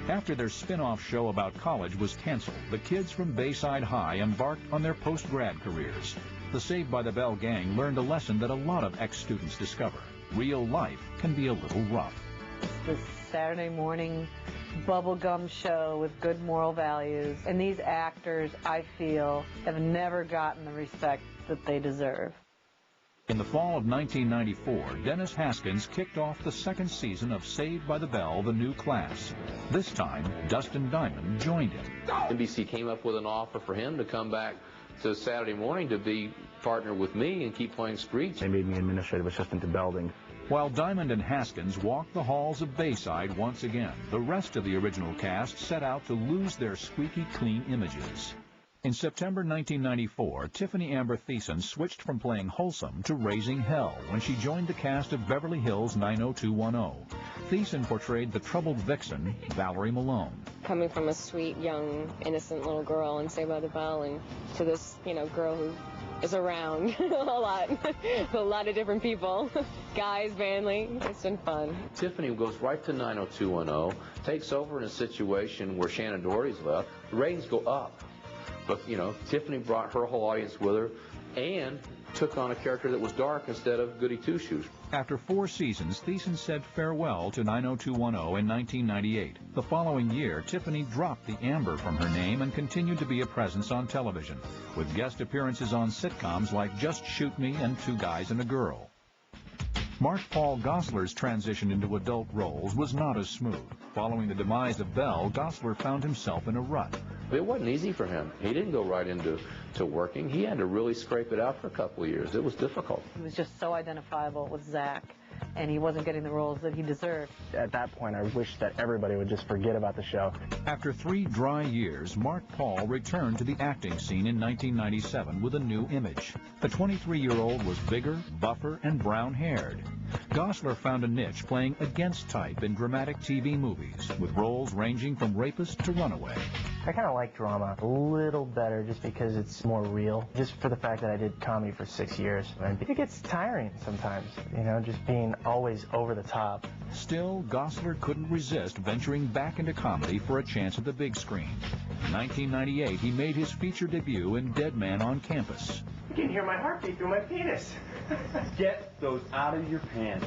After their spin-off show about college was canceled, the kids from Bayside High embarked on their post-grad careers. The Saved by the Bell gang learned a lesson that a lot of ex-students discover. Real life can be a little rough. This Saturday morning bubblegum show with good moral values, and these actors, I feel, have never gotten the respect that they deserve. In the fall of 1994, Dennis Haskins kicked off the second season of Saved by the Bell, The New Class. This time, Dustin Diamond joined him. NBC came up with an offer for him to come back to Saturday morning to be partner with me and keep playing Screech. They made me administrative assistant to Belding. While Diamond and Haskins walked the halls of Bayside once again, the rest of the original cast set out to lose their squeaky clean images. In September 1994, Tiffany Amber Thiessen switched from playing Wholesome to raising hell when she joined the cast of Beverly Hills 90210. Thiessen portrayed the troubled vixen, Valerie Malone. Coming from a sweet, young, innocent little girl in Saved by the Bell and to this, girl who is around a lot, with a lot of different people, guys, family. It's been fun. Tiffany goes right to 90210, takes over in a situation where Shannon Doherty's left. The ratings go up. But, Tiffany brought her whole audience with her and took on a character that was dark instead of goody two-shoes. After 4 seasons, Thiessen said farewell to 90210 in 1998. The following year, Tiffany dropped the Amber from her name and continued to be a presence on television, with guest appearances on sitcoms like Just Shoot Me and Two Guys and a Girl. Mark Paul Gosselaar's transition into adult roles was not as smooth. Following the demise of Bell, Gosselaar found himself in a rut. It wasn't easy for him. He didn't go right into working. He had to really scrape it out for a couple of years. It was difficult. He was just so identifiable with Zach, and he wasn't getting the roles that he deserved. At that point, I wish that everybody would just forget about the show. After 3 dry years, Mark Paul returned to the acting scene in 1997 with a new image. The 23-year-old was bigger, buffer, and brown-haired. Gosselaar found a niche playing against type in dramatic TV movies, with roles ranging from rapist to runaway. I kind of like drama a little better just because it's more real, just for the fact that I did comedy for 6 years. And it gets tiring sometimes, just being always over the top. Still, Gosselaar couldn't resist venturing back into comedy for a chance at the big screen. In 1998, he made his feature debut in Dead Man on Campus. You can hear my heartbeat through my penis. Get those out of your pants.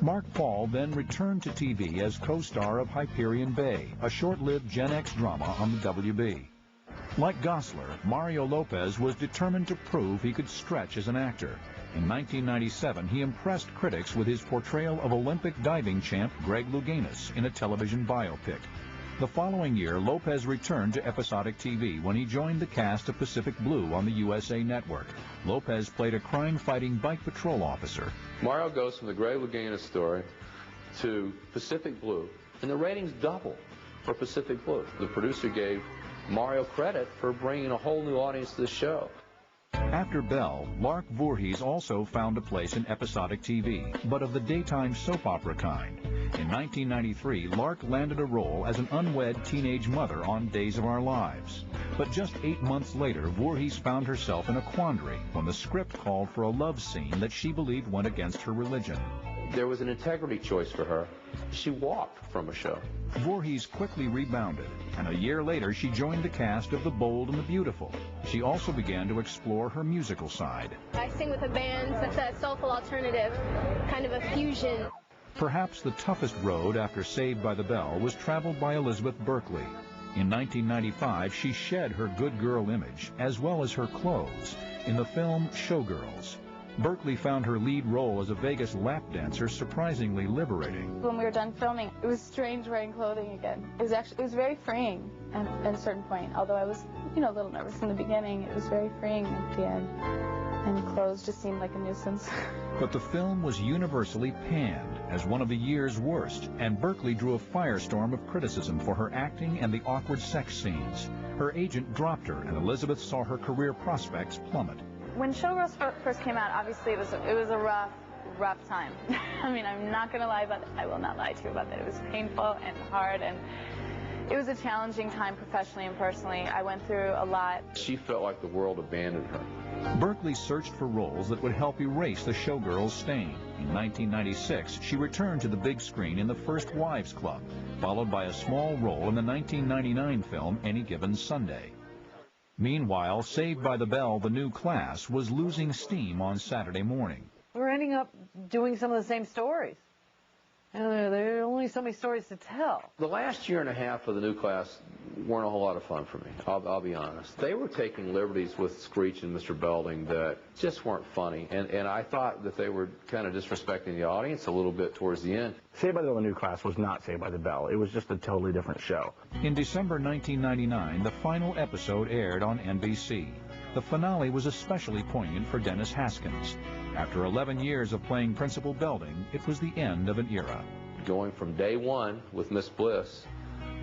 Mark Paul then returned to TV as co-star of Hyperion Bay, a short-lived Gen X drama on the WB. Like Gosselaar, Mario Lopez was determined to prove he could stretch as an actor. In 1997, he impressed critics with his portrayal of Olympic diving champ Greg Louganis in a television biopic. The following year, Lopez returned to episodic TV when he joined the cast of Pacific Blue on the USA Network. Lopez played a crime-fighting bike patrol officer. Mario goes from the Greg Louganis story to Pacific Blue, and the ratings double for Pacific Blue. The producer gave Mario credit for bringing a whole new audience to the show. After Bell, Lark Voorhees also found a place in episodic TV, but of the daytime soap opera kind. In 1993, Lark landed a role as an unwed teenage mother on Days of Our Lives. But just 8 months later, Voorhees found herself in a quandary when the script called for a love scene that she believed went against her religion. There was an integrity choice for her. She walked from a show. Voorhees quickly rebounded, and a year later she joined the cast of The Bold and the Beautiful. She also began to explore her musical side. I sing with a band that's a soulful alternative, kind of a fusion. Perhaps the toughest road after Saved by the Bell was traveled by Elizabeth Berkley. In 1995, she shed her good girl image, as well as her clothes, in the film Showgirls. Berkley found her lead role as a Vegas lap dancer surprisingly liberating. When we were done filming, it was strange wearing clothing again. It was very freeing at a certain point. Although I was, a little nervous in the beginning, it was very freeing at the end. And clothes just seemed like a nuisance. But the film was universally panned as one of the year's worst, and Berkley drew a firestorm of criticism for her acting and the awkward sex scenes. Her agent dropped her, and Elizabeth saw her career prospects plummet. When Showgirls first came out, obviously it was a rough time. I mean, I'm not going to lie about it. I will not lie to you about that. It was painful and hard, and it was a challenging time professionally and personally. I went through a lot. She felt like the world abandoned her. Berkeley searched for roles that would help erase the showgirl's stain. In 1996, she returned to the big screen in The First Wives Club, followed by a small role in the 1999 film Any Given Sunday. Meanwhile, Saved by the Bell, The New Class, was losing steam on Saturday morning. We're ending up doing some of the same stories. And there are only so many stories to tell. The last year and a half of The New Class weren't a whole lot of fun for me, I'll be honest. They were taking liberties with Screech and Mr. Belding that just weren't funny, and I thought that they were kind of disrespecting the audience a little bit towards the end. Saved by the Bell, The New Class was not Saved by the Bell. It was just a totally different show. In December 1999, the final episode aired on NBC. The finale was especially poignant for Dennis Haskins. After 11 years of playing Principal Belding, it was the end of an era. Going from day one with Miss Bliss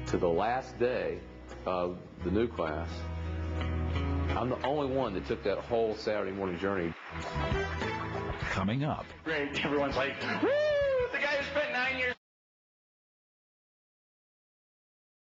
to the last day of The New Class, I'm the only one that took that whole Saturday morning journey. Coming up. Great. Everyone's like, woo!